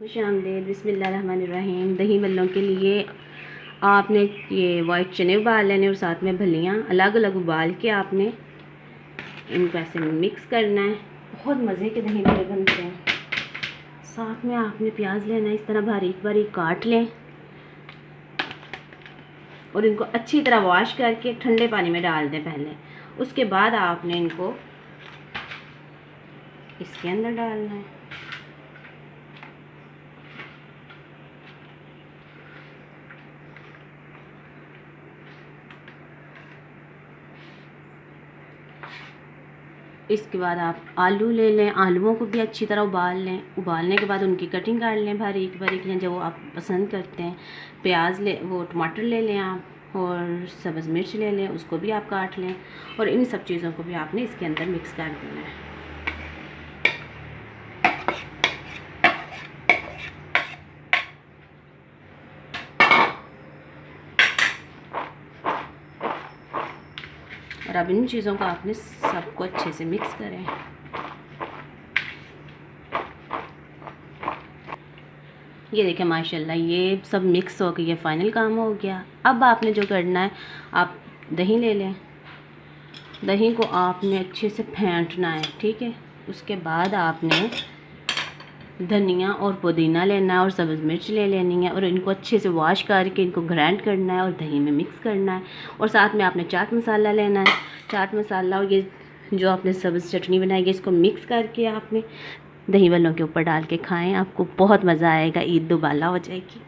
खुशामदीद। बिस्मिल्लाहिर्रहमानिर्रहीम। दही बल्लों के लिए आपने ये वाइट चने उबाल लेने और साथ में भलियाँ अलग अलग उबाल के आपने इनको ऐसे मिक्स करना है। बहुत मज़े के दही बल्ले बनते हैं। साथ में आपने प्याज लेना है, इस तरह बारीक बारीक काट लें और इनको अच्छी तरह वॉश करके ठंडे पानी में डाल दें पहले। उसके बाद आपने इनको इसके अंदर डालना है। इसके बाद आप आलू ले लें, आलूओं को भी अच्छी तरह उबाल लें। उबालने के बाद उनकी कटिंग कर लें बारीक बारीक लें, जो आप पसंद करते हैं। प्याज ले, वो टमाटर ले लें आप, और सब्ज़ मिर्च ले लें, उसको भी आप काट लें। और इन सब चीज़ों को भी आपने इसके अंदर मिक्स कर देना है। और अब इन चीज़ों को आपने सबको अच्छे से मिक्स करें। ये देखें माशाल्लाह, ये सब मिक्स हो गया, ये फाइनल काम हो गया। अब आपने जो करना है, आप दही ले लें। दही को आपने अच्छे से फेंटना है, ठीक है। उसके बाद आपने धनिया और पुदीना लेना है और सब्ज़ मिर्च ले लेनी है और इनको अच्छे से वॉश करके इनको ग्राइंड करना है और दही में मिक्स करना है। और साथ में आपने चाट मसाला लेना है। चाट मसाला और ये जो आपने सब्ज़ चटनी बनाई है, इसको मिक्स करके आपने दही बल्लों के ऊपर डाल के खाएं। आपको बहुत मज़ा आएगा, ईद दुबाला हो जाएगी।